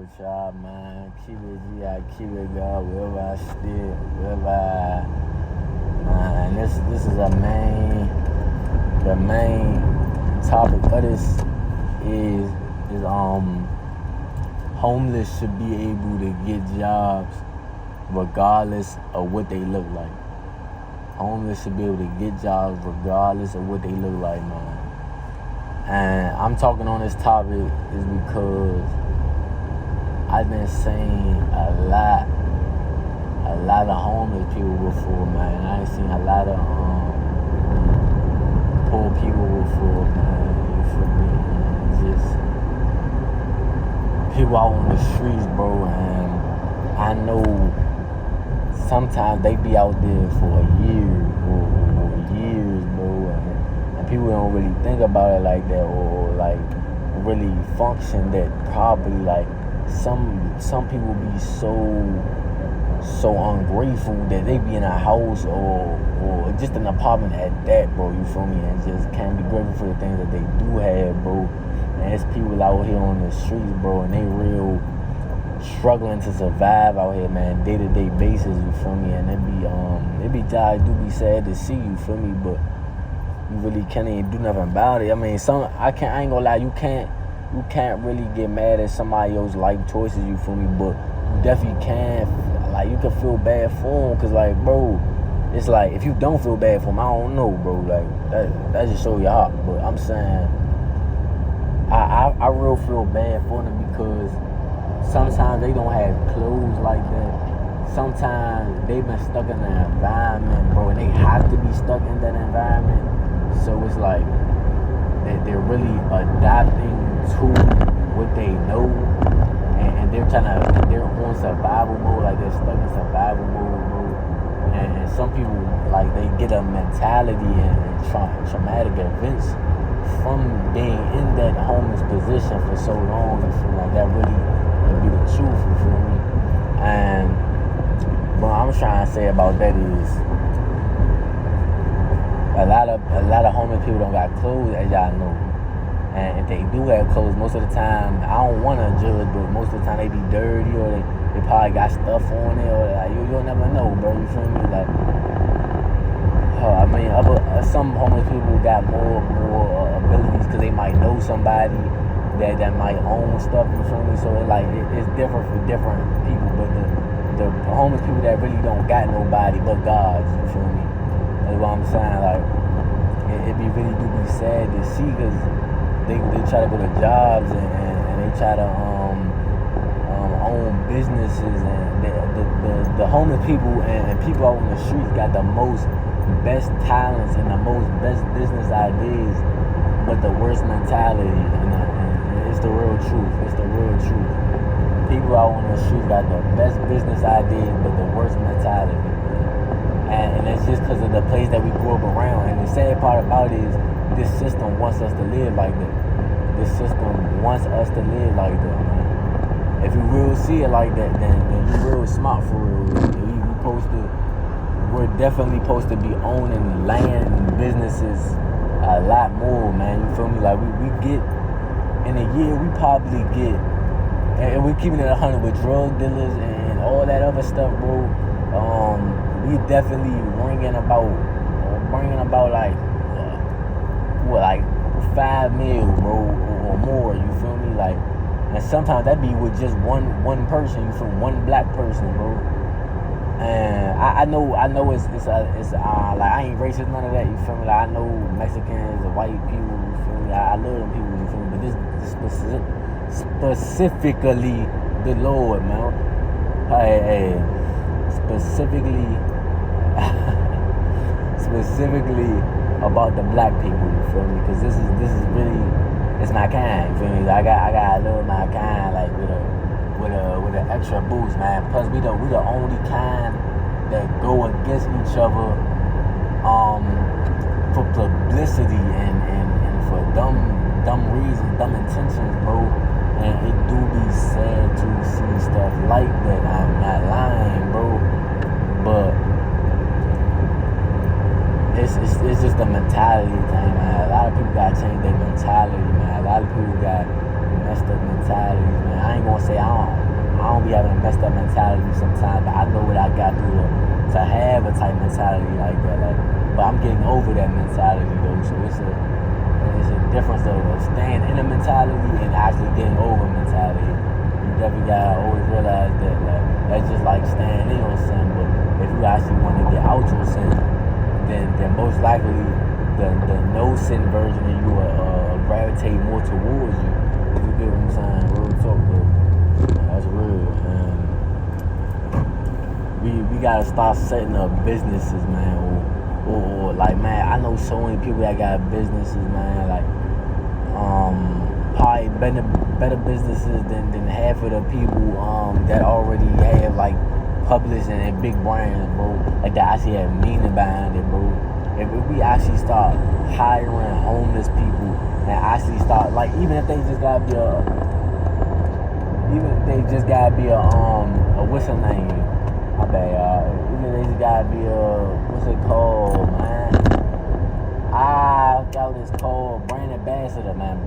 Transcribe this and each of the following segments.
with y'all, man. Keep it G, I keep it God, wherever I steer, wherever man. This is the main topic of this is homeless should be able to get jobs regardless of what they look like. Homeless should be able to get jobs regardless of what they look like, man. And I'm talking on this topic is because I've been seeing a lot of homeless people before, man. I ain't seen a lot of poor people before, man. You feel me? And just people out on the streets, bro. And I know sometimes they be out there for a year or years, bro. And people don't really think about it like that, or like really function that probably like some people be so ungrateful that they be in a house or just an apartment at that, bro. You feel me? And just can't be grateful for the things that they do have, bro. And there's people out here on the streets, bro, and they real struggling to survive out here, man, day-to-day basis. You feel me? And it be sad to see, you feel me? But you really can't even do nothing about it. I mean, I ain't gonna lie, you can't really get mad at somebody else's life choices, you feel me? But you definitely can, like, you can feel bad for them, cause like, bro, it's like, if you don't feel bad for them, I don't know, bro, like, that just show your heart. But I'm saying, I real feel bad for them because sometimes they don't have clothes like that. Sometimes they've been stuck in an environment, bro, and they have to be stuck in that environment. So it's like they're really adapting to what they know, and they're on survival mode, like they're stuck in survival mode, bro. And some people, like, they get a mentality and traumatic events from being in that homeless position for so long. You feel like that really would be the truth, you feel me? And what I'm trying to say about that is a lot of homeless people don't got clothes, as y'all know. And if they do have clothes, most of the time, I don't want to judge, but most of the time they be dirty, or they probably got stuff on it, or like, you'll never know, bro. You feel me? Like, I mean, some homeless people got more abilities because they might know somebody that might own stuff. You feel me? So it's different for different people. But the homeless people that really don't got nobody but God, you feel me? That's what I'm saying. Like, it be really do be sad to see, because they try to go to jobs and they try to own businesses, and the homeless people and people out on the streets got the best talents and the best business ideas, but the worst mentality. And it's the real truth. It's the real truth. People out on the streets got the best business ideas, but the worst mentality. And it's just because of the place that we grew up around. And the sad part about it is this system wants us to live like that. This system wants us to live like that, man. If you really see it like that, then you're real smart for real. We're definitely supposed to be owning land and businesses a lot more, man. You feel me? Like, we get, in a year, we probably get, and we're keeping it 100 with drug dealers and all that other stuff, bro. We definitely bringing about like 5 mil, bro, or more. You feel me? Like, and sometimes that be with just one person. You feel, one black person, bro. And I know it's like, I ain't racist, none of that. You feel me? Like, I know Mexicans and white people. You feel me? I love them people. You feel me? But this specifically the Lord, man. Hey, specifically about the black people, you feel me? Because this is really, it's my kind, you feel me? I gotta love my kind, like with an extra boost, man. Plus we the only kind that go against each other for publicity and for dumb reasons, dumb intentions, bro. And it do be sad to see stuff like that. I'm not lying, bro. But it's just a mentality thing, man. A lot of people gotta change their mentality, man. A lot of people got messed up mentalities, man. I ain't gonna say I don't be having a messed up mentality sometimes, but I know what I got through to have a type mentality like that. Like, but I'm getting over that mentality though, so it's a difference of staying in a mentality and actually getting over a mentality. You definitely gotta always realize that that's just like staying in your sin, but if you actually want to get out your sin, then most likely the no sin version of you will gravitate more towards you. You get what I'm saying? Real talk though. That's real. We gotta start setting up businesses, man. Or like, man, I know so many people that got businesses, man. Like, probably better businesses than half of the people that already have like published and big brands, bro. Like that actually have meaning behind it, bro. If we actually start hiring homeless people and actually start, like, even if they just gotta be a what's her name? My bad, y'all. Even if they just gotta be what's it called, man? I forgot what it's called. Brand ambassador, man.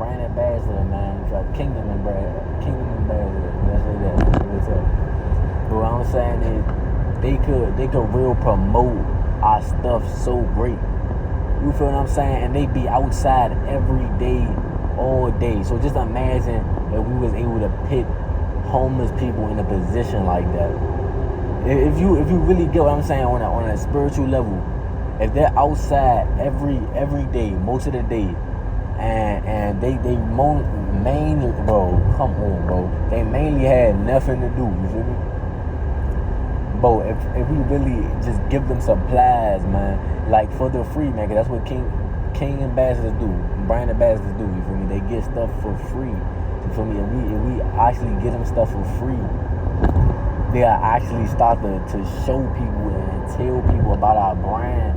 Kingdom ambassador. That's it. But what I'm saying is, they could real promote our stuff so great. You feel what I'm saying? And they be outside every day, all day. So just imagine if we was able to put homeless people in a position like that. If you really get what I'm saying on a spiritual level, if they're outside every day, most of the day, and they mainly, bro, come on, bro, they mainly had nothing to do. You feel me? Bro, if we really just give them supplies, man, like for the free, man, 'cause that's what King ambassadors do, brand ambassadors do, you feel me? They get stuff for free, you feel me? If we actually get them stuff for free, they'll actually start to show people and tell people about our brand,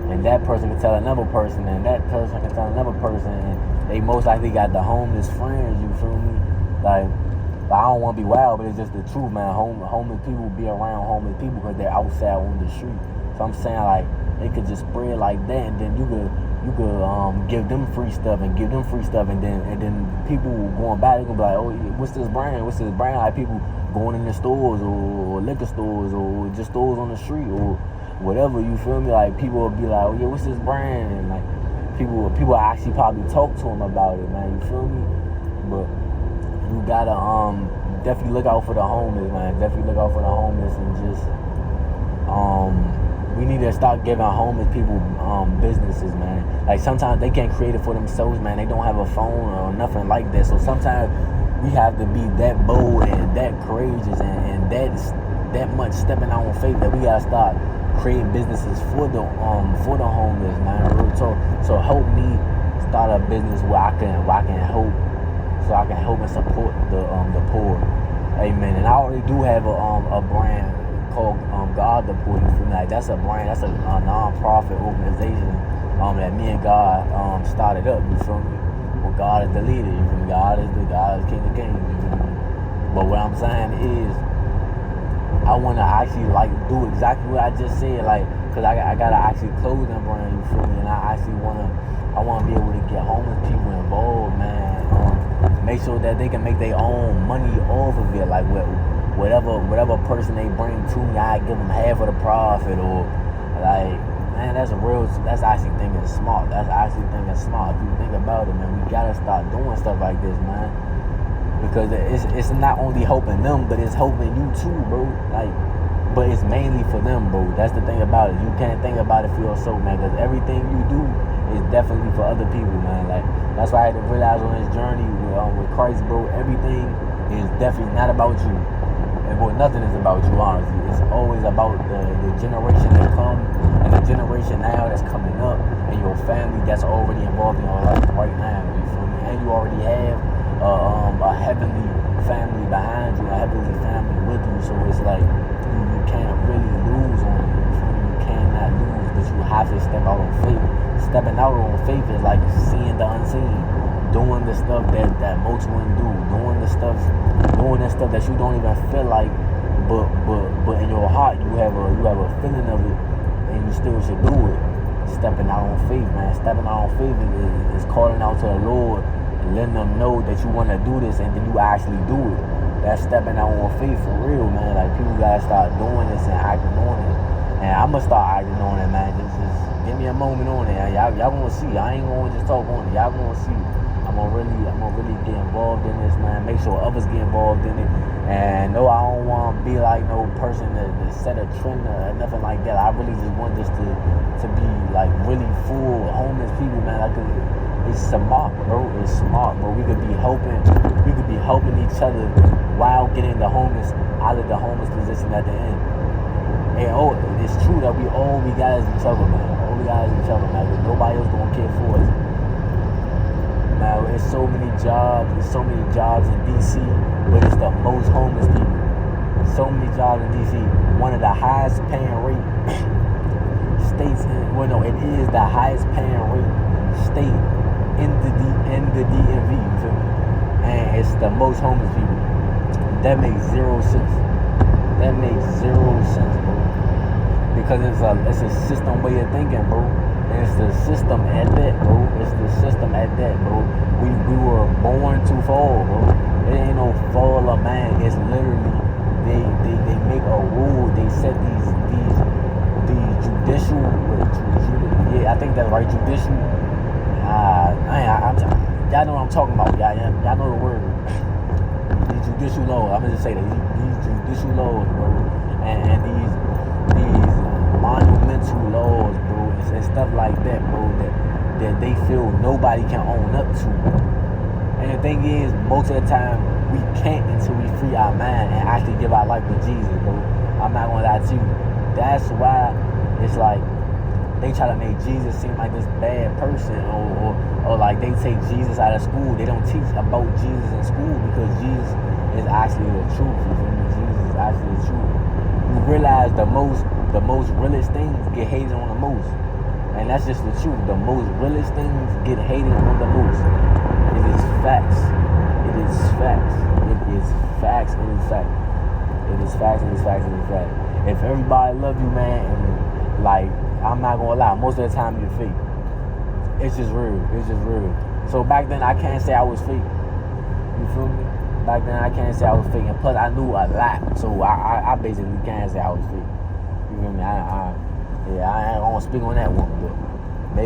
and that person can tell another person, and that person can tell another person, and they most likely got the homeless friends, you feel me? Like, I don't want to be wild, but it's just the truth, man. Homeless people be around homeless people because they're outside on the street. So I'm saying, like, it could just spread like that, and then you could give them free stuff, and then people going by, they gonna be like, oh, what's this brand? Like people going in the stores or liquor stores or just stores on the street or whatever. You feel me? Like people will be like, oh yeah, what's this brand? And like people actually probably talk to them about it, man. You feel me? But you gotta definitely look out for the homeless, man. Definitely look out for the homeless, and just we need to start giving homeless people businesses, man. Like sometimes they can't create it for themselves, man. They don't have a phone or nothing like that. So sometimes we have to be that bold and that courageous and that much stepping out on faith that we gotta start creating businesses for the homeless, man. Real talk. So help me start a business where I can help. So I can help and support the poor, amen. And I already do have a brand called God the Poor. You feel me? Like that's a brand, that's a non-profit organization that me and God started up. You feel me? Well, God is the leader. You feel me? God is King of Kings. You feel me? But what I'm saying is, I want to actually like do exactly what I just said, like, cause I got to actually clothing brand. You feel me? And I actually want to be able to get homeless people involved, man. Make sure that they can make their own money off of it. Like whatever person they bring to me, I give them half of the profit, or like, man, that's actually thinking smart. If you think about it, man, we gotta start doing stuff like this, man, because it's not only helping them, but it's helping you too, bro. Like, but it's mainly for them, bro. That's the thing about it. You can't think about it for yourself, man, because everything you do is definitely for other people, man. Like, that's why I had to realize on this journey with Christ, bro, everything is definitely not about you. And boy, nothing is about you, honestly. It's always about the generation that come and the generation now that's coming up, and your family that's already involved in your life right now. You feel me? And you already have a heavenly family behind you, a heavenly family with you. So it's like you can't really lose on it. You cannot lose, but you have to step out on faith. Stepping out on faith is like seeing the unseen, doing the stuff that most wouldn't do, doing the stuff that you don't even feel like, but in your heart you have a feeling of it, and you still should do it. Stepping out on faith, man. Stepping out on faith is calling out to the Lord, letting them know that you want to do this and then you actually do it. That's stepping out on faith for real, man. Like, people gotta start doing this and acting on it. And I'ma start acting on it, man. Just give me a moment on it. Y'all gonna see. I ain't gonna just talk on it. Y'all gonna see. I'm gonna really get involved in this, man. Make sure others get involved in it. And no, I don't want to be like no person that set a trend or nothing like that. I really just want this to be like really full homeless people, man. Like, it's smart, bro. It's smart, bro. We could be helping each other while getting the homeless out of the homeless position at the end. And it's true that we got is each other, man. All we got is each other, man. But nobody else gonna care for us. Now, there's so many jobs in DC, but it's the most homeless people. So many jobs in DC. One of the highest paying rate states it is the highest paying rate state in the DMV, you feel me? And it's the most homeless people. That makes zero sense. That makes zero sense, bro. Because it's a system way of thinking, bro. And it's the system at that, bro. It's the system at that, bro. We were born to fall, bro. It ain't no fall of man. It's literally they make a rule. They set these judicial. Yeah, I think that's right. Judicial. Y'all know what I'm talking about. Y'all know the word. These judicial laws. I'm gonna just say that these judicial laws, bro, and these monumental laws, bro, and stuff like that, bro, that they feel nobody can own up to. And the thing is, most of the time, we can't until we free our mind and actually give our life to Jesus, bro. I'm not gonna lie to you. That's why it's like they try to make Jesus seem like this bad person, or like they take Jesus out of school. They don't teach about Jesus in school because Jesus is actually the truth. You feel me? Jesus is actually the truth. You realize the most realest things get hated on the most. And that's just the truth. The most realest things get hated on the most. It is facts. It is facts. It is facts. It is fact. It is facts. It is facts. It is fact. If everybody love you, man, and like, I'm not gonna lie, most of the time you're fake. It's just real. It's just real. So back then I can't say I was fake. You feel me? Back then I can't say I was fake. And plus I knew a lot. So I basically can't say I was fake. You feel me? I ain't gonna speak on that one, but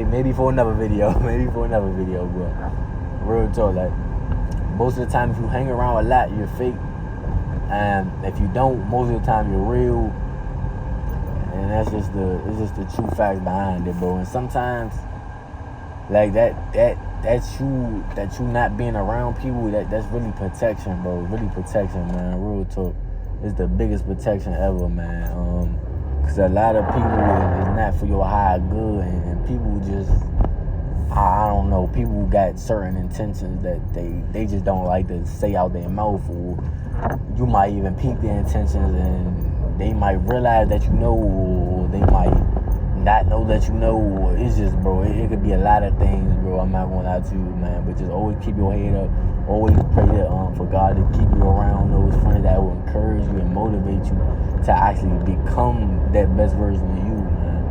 maybe for another video. But real talk, like, most of the time if you hang around a lot, you're fake. And if you don't, most of the time you're real. And that's just the true facts behind it, bro. And sometimes, like, that's you not being around people, that's really protection, bro. Really protection, man. Real talk. It's the biggest protection ever, man. Because a lot of people is not for your high good, and people just, I don't know, people got certain intentions that they just don't like to say out their mouth, or you might even peep their intentions and they might realize that you know, or they might not know that you know, or it's just, bro, it could be a lot of things, bro. I'm not gonna lie to you, man, but just always keep your head up. Always pray that for God to keep you around those friends that will encourage you and motivate you to actually become that best version of you, man.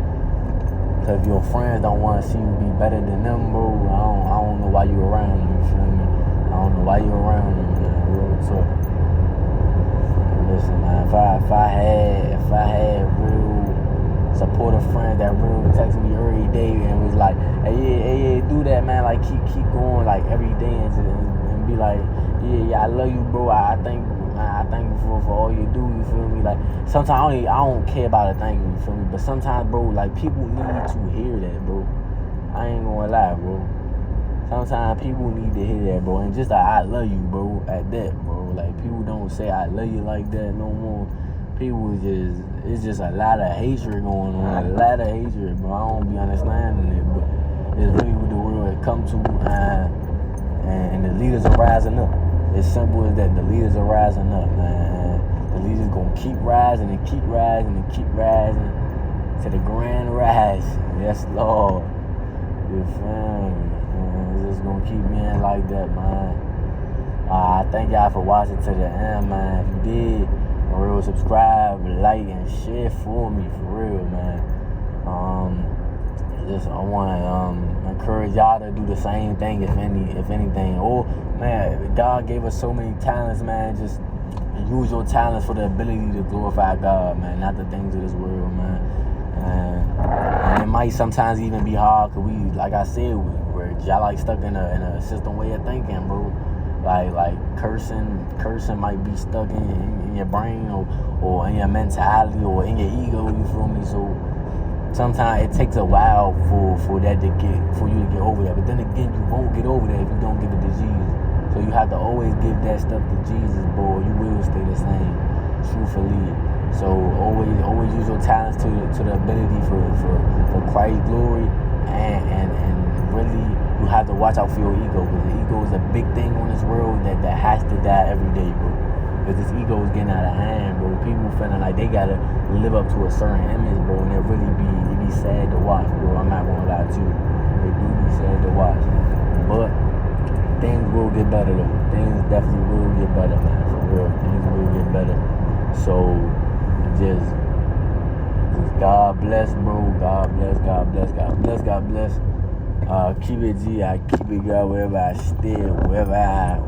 Because if your friends don't want to see you be better than them, bro, I don't know why you around them, you feel me? I don't know why you around them, man. Real talk. Listen, man, if I had real supportive friends that real text me every day and was like, hey, do that, man, like keep going, like, every day, and be like, yeah, I love you, bro. I thank you for all you do, you feel me? Like, sometimes I don't care about a thank you, you feel me? But sometimes, bro, like, people need to hear that, bro. I ain't gonna lie, bro. Sometimes people need to hear that, bro. And just I love you, bro, at that, bro. Like, people don't say I love you like that no more. People it's just a lot of hatred going on. A lot of hatred, bro. I don't be understanding it, but it's really what the world has come to, and the leaders are rising up. It's simple as that. The leaders are rising up, man. The leaders gonna keep rising and keep rising and keep rising to the grand rise. Yes, Lord. You feel me? It's just gonna keep being like that, man. I thank y'all for watching to the end, man. If you did, real, subscribe, like, and share for me, for real, man. I want to encourage y'all to do the same thing, if anything. Or man, God gave us so many talents, man. Just use your talents for the ability to glorify God, man, not the things of this world, man. And it might sometimes even be hard, cause we, like I said, y'all like stuck in a system way of thinking, bro. Like cursing might be stuck in your brain or in your mentality or in your ego. You feel me? So sometimes it takes a while for you to get over that. But then again, you won't get over that if you don't give it to Jesus. So you have to always give that stuff to Jesus, bro. You will stay the same, truthfully. So always use your talents to the ability for Christ's glory, and really you have to watch out for your ego, because the ego is a big thing on this world that has to die every day, bro. Because this ego is getting out of hand, bro. People feeling like they gotta live up to a certain image, bro, and it be sad to watch, bro. I'm not gonna lie to you. It do be sad to watch, but things will get better though. Things definitely will get better, man. For real, things will get better. So just God bless, bro. God bless. Keep it G. I keep it God wherever I stay, wherever I